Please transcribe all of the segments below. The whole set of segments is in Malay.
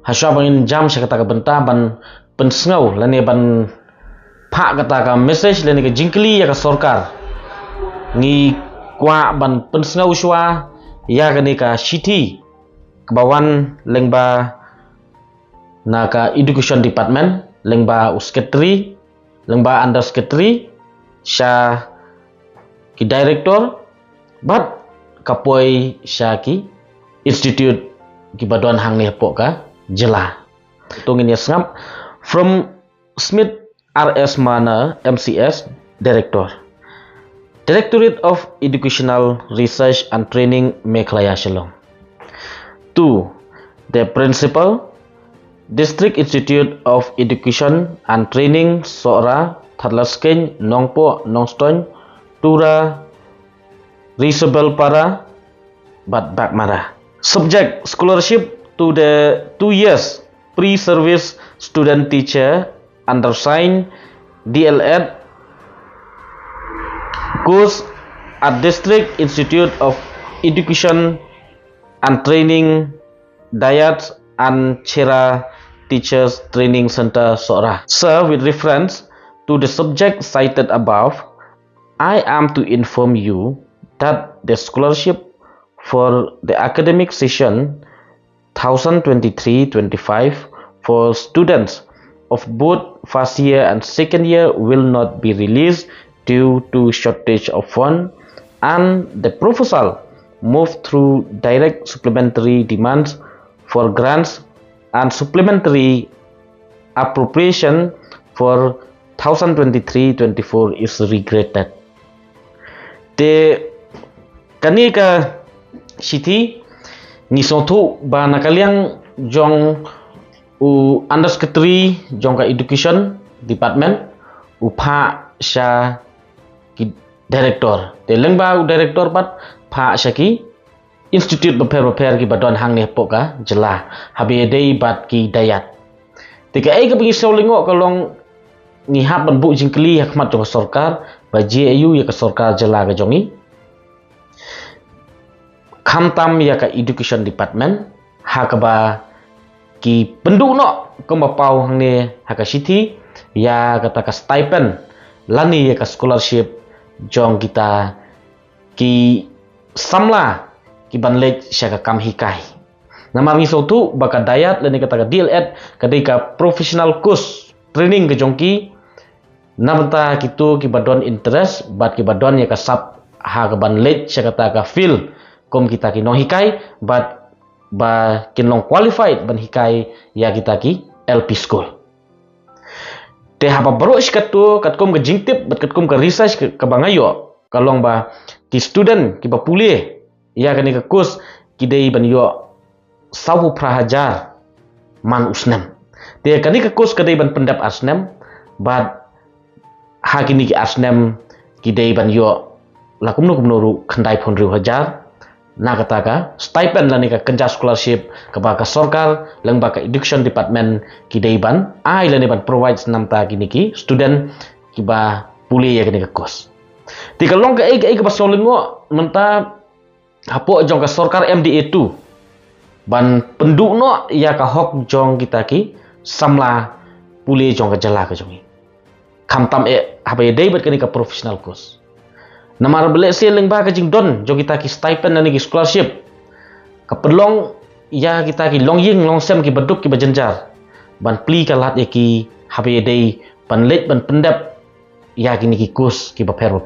Hasya bangin jam saya kata bentah ban pensengau lani ban pak kata ka message lani ka jingkli ya ka sorkar ngi kwa ban pensengau shwa ya ka ni ka city kebawan lengba na ka education department lengba secretary lengba under secretary sya ki director bat kapoi sya ki institute ki baduan hang ni pok ka jylla tungin ya sngap from Smith RS Mana MCS Director Directorate of Educational Research and Training Meklaya Shalom 2. The Principal District Institute of Education and Training Sora Tharlasken Nongpo Nongston Tura Risabel Para Bat Bakmara Subject Scholarship to the 2 years pre-service student teacher undersigned DLED course at District Institute of Education and Training Dayat and Chera Teachers Training Center Sora. Sir, with reference to the subject cited above, I am to inform you that the scholarship for the academic session 2023-25 for students of both first year and second year will not be released due to shortage of funds, and the proposal moved through direct supplementary demands for grants and supplementary appropriation for 2023-24 is regretted. The kanika city ni sotu ba nakaliang jong u undersecretary jong ka education department upha sya ki director te lengba u director pat pha sya ki institute beper ki badon hang ne pok ka jylla habe dei bat ki dayat te ka ai ka bagi solingo kalong ni hab ban bu jingkli hakmat jong sorkar ba JAU ya ka sorkar jylla ka jongi khamtam ya ka education department haka ba ki pynduh no komba pau hang ne haka city ya kata ka stipend lani ya ka scholarship jong kita ki samla ki banlej sya ka kamhikai nama mi sotu baka dayat lani kata ka DLED kadai ka professional course training ke jongki namta kito ki badon interest bat ki badon ya ka sub ha ka banlej sya kata ka feel kom kita ki nonghikai but ba kinlong qualified ban hikai ya kita ki LP school te haba baro iskatu katkom ke jingtip bat katkom ke research ke bangayo kalong ba ki student ki ba pule ya kani ke kurs ki dei ban yo sawu prahajar man usnem te kani ke kurs ke dei ban pendap asnem bat ha kini ki asnem ki dei ban yo lakum no kumnoru khandai phon ru hajar na kata ka stipend lani ka kenja scholarship ka ba ka sorkar lengba ka education department ki deiban ai lani ban provides namta kini ki student ki ba pule ya kini ka course ti kalong ka ai ka ba solingo menta hapo jong ka sorkar MDA 2 ban pynduh no ya ka hok jong kita ki samla pule jong ka jylla ka jongi khamtam habe dei bat kini ka professional course namar belek seling ba ka jing don jo kita ki stipend dan ki scholarship kapelong ya kita ki long ying long sem ki beduk ki bajenjar ban pli kalat ki habe dei ban let ban pendap ya kini ki kus ki baper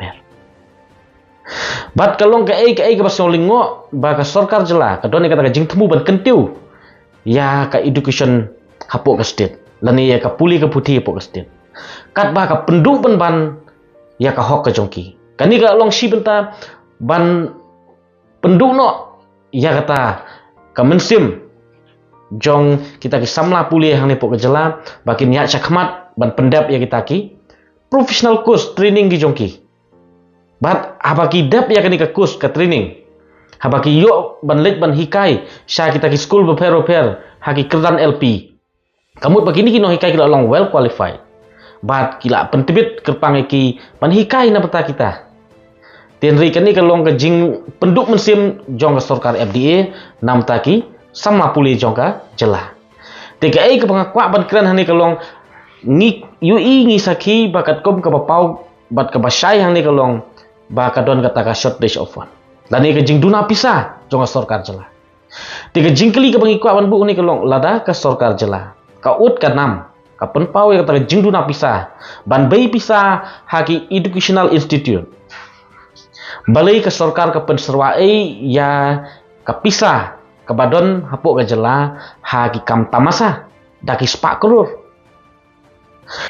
bat kalong ka ai ka basolingo ba ka sorkar jylla ka don kata ka jing temu ban kyntiew ya ka education hapo ka state lani ya ka puli ka puthi hapo ka state kat ba ka pynduh ban ya ka hok ka jongki kani ka long si benta ban pynduh no ya kata ka mensim jong kita ki samla pule hang ne pok ke jylla bakin ya chakmat ban pendap ya kita ki professional course training ki jongki bat haba ki dap ya kani ka course ka training haba ki yo ban let ban hikai sya kita ki school beper haki kerdan LP kamut bagini ki no hikai ki long well qualified bat kila pyntbit kerpang ki ban hikai na peta kita tenri kani kalong ka jing penduk mensim jong ka sorkar FDA nam taki sama puli jong ka jylla Tiga ai ka pangakwa ban kran hani kalong ngi yui ngi sakhi bakat kom ka bapau bat ka basai hani kalong ba ka don kata ka shortage of one. Lani ka jingduna pisa jonga sorkar jela. Tiga jingkeli ka pangikwa ban bu ni kalong lada ka sorkar jela. Ka ut ka nam ka penpau ya kata jingduna pisa ban bei pisa haki educational institute. Balei ka sorkar ka penserwai ya ka pisa ka badon hapuk ka jela haki kam tamasa daki sepak krur.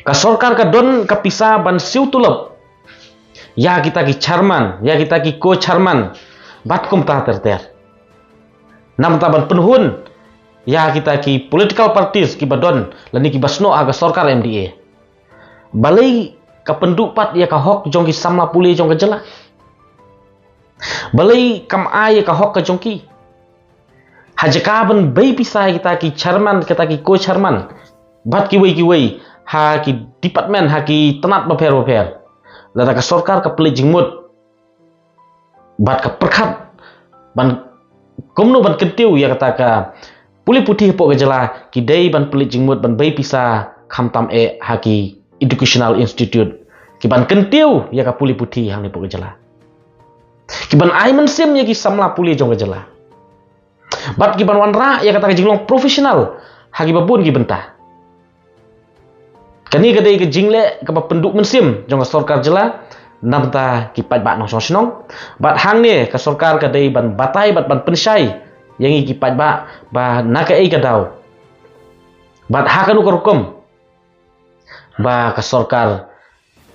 Ka sorkar ka don ka pisa ban siew tulop. Ya kita ki charman, ya kita ki ko charman bat kum ta ter. Nam taban penhun ya kita ki political parties ki badon lani ki basno aga sorkar MDA. Balei ka penduk pat ya ka hok jongki samla pule jong ka jela. Balei kam ai ka hok ka jongki. Hajakaban bei pisai kita ki charman kita ki ko charman bat ki wei ha ki department ha ki tenat baper lada ka sorkar ka pelit jingmut bat ka perkhat ban komno ban kyntiew ya kata ka puli puthi po ka jela ki dei ban pelit jingmut ban bei pisa khamtam ha ki educational institute ki ban kyntiew ya ka puli puthi hang ni po ka jela ki ban ai men sim ya ki samla puli jong ka jela bat ki ban wanra ya kata ka jinglong profesional hagi babun ki bentah kani kadai ke jingle ke penduk mensim jong sorkar jela namta ki pat ba nong snong bat hang ne ka sorkar kadai ban batai bat ban pensai yang ki pat ba naka ai kadau bat hakanu korukum ba ka sorkar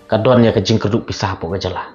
kadon ya ke jing keduk pisah po ka jela